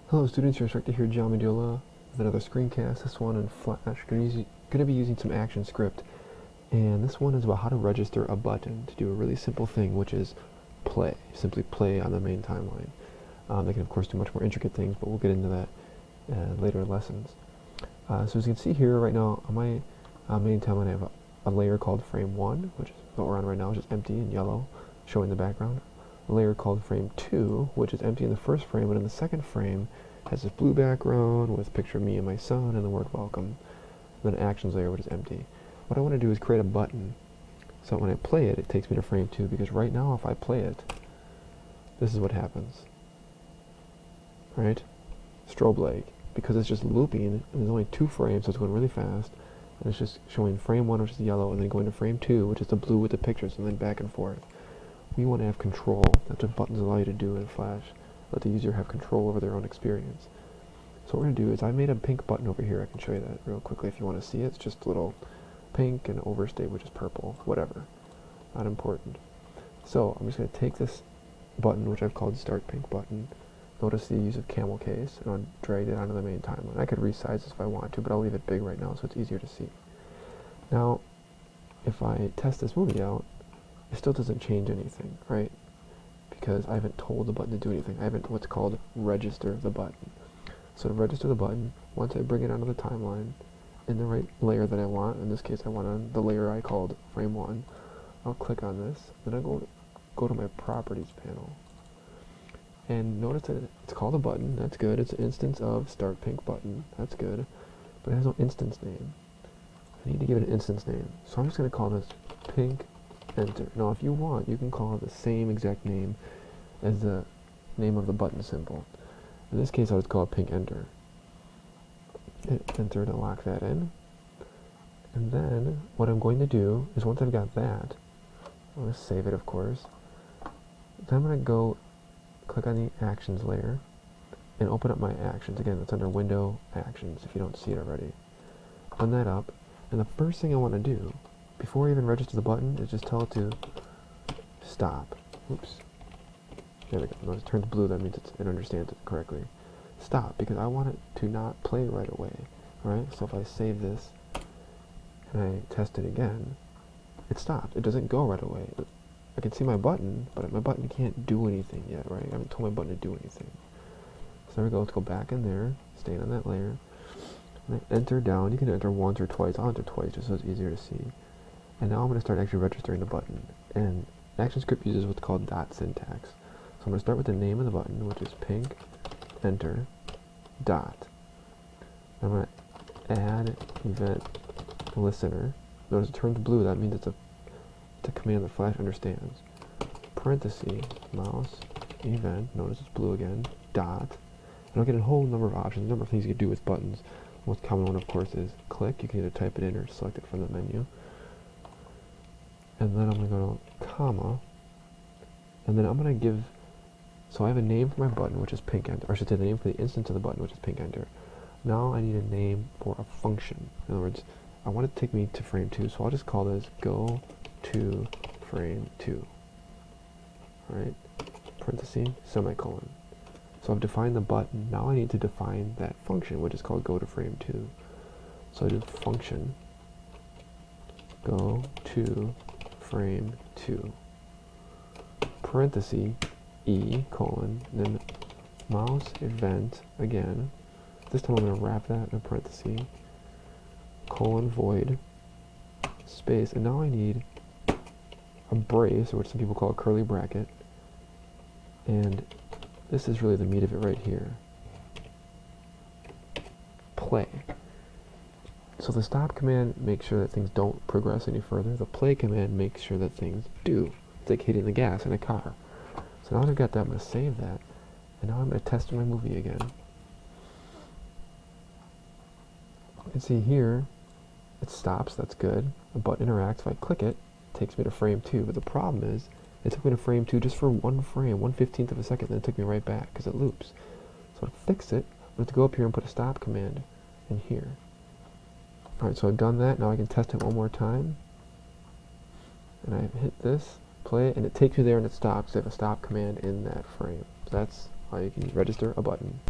Hello students, your instructor here, John Medula, with another screencast, this one in Flash. Going to be using some Actionscript, and this one is about how to register a button to do a really simple thing, which is play. Simply play on the main timeline. They can of course do much more intricate things, but we'll get into that later in lessons. So as you can see here right now, on my main timeline I have a layer called frame 1, which is what we're on right now, which is empty in yellow, showing the background. A layer called frame 2, which is empty in the first frame, and in the second frame has this blue background with a picture of me and my son and the word welcome. And then an actions layer, which is empty. What I want to do is create a button, so when I play it, it takes me to frame 2, because right now if I play it, this is what happens. Right? Strobe lag. Because it's just looping, and there's only 2 frames, so it's going really fast, and it's just showing frame 1, which is yellow, and then going to frame 2, which is the blue with the pictures, and then back and forth. We want to have control. That's what buttons allow you to do in Flash. Let the user have control over their own experience. So what we're going to do is I made a pink button over here. I can show you that real quickly if you want to see it. It's just a little pink and overstate, which is purple. Whatever. Not important. So I'm just going to take this button, which I've called Start Pink Button. Notice the use of camel case, and I'll drag it onto the main timeline. I could resize this if I want to, but I'll leave it big right now so it's easier to see. Now, if I test this movie out, it still doesn't change anything, right? Because I haven't told the button to do anything. I haven't what's called register the button. So to register the button, once I bring it onto the timeline in the right layer that I want, in this case I want on the layer I called frame 1, I'll click on this, then I'll go to my properties panel. And notice that it's called a button, that's good. It's an instance of Start Pink Button, that's good. But it has no instance name. I need to give it an instance name. So I'm just going to call this Pink Enter. Now if you want, you can call it the same exact name as the name of the button symbol. In this case I would call it Pink Enter. Hit enter to lock that in. And then what I'm going to do is once I've got that, I'm going to save it of course. Then I'm going to go click on the actions layer and open up my actions. Again, that's under window actions if you don't see it already. Open that up, and the first thing I want to do before I even register the button is just tell it to stop. Oops. There we go. When it turns blue, that means it understands it correctly. Stop, because I want it to not play right away. Alright, so if I save this and I test it again, it stopped. It doesn't go right away. I can see my button, but my button can't do anything yet, right? I haven't told my button to do anything. So there we go. Let's go back in there, staying on that layer. And I enter down. You can enter once or twice. I'll enter twice just so it's easier to see. And now I'm going to start actually registering the button. And Actionscript uses what's called dot syntax. So I'm going to start with the name of the button, which is pink, enter, dot. I'm going to add event listener. Notice it turns blue. That means it's a command that Flash understands. Parenthesis, mouse, event. Notice it's blue again, dot. And I'll get a whole number of options, a number of things you can do with buttons. The most common one, of course, is click. You can either type it in or select it from the menu. And then I'm going to go to comma, and then I'm going to give, so I have a name for my button, which is pink enter, or I should say the name for the instance of the button, which is pink enter. Now I need a name for a function. In other words, I want it to take me to frame 2, so I'll just call this go to frame 2. Alright, parenthesis, semicolon. So I've defined the button, now I need to define that function, which is called go to frame 2. So I do function, go to frame 2, parenthesis, e, colon, then mouse event, again, this time I'm going to wrap that in a parenthesis, colon void, space, and now I need a brace, or what some people call a curly bracket, and this is really the meat of it right here. Play. So the stop command makes sure that things don't progress any further. The play command makes sure that things do. It's like hitting the gas in a car. So now that I've got that, I'm going to save that. And now I'm going to test my movie again. You can see here, it stops, that's good. The button interacts. If I click it, it takes me to frame 2. But the problem is, it took me to frame 2 just for one frame, 1/15 of a second, then it took me right back, because it loops. So to fix it, I'm going to go up here and put a stop command in here. Alright, so I've done that. Now I can test it one more time. And I hit this, play it, and it takes me there and it stops. I have a stop command in that frame. So that's how you can register a button.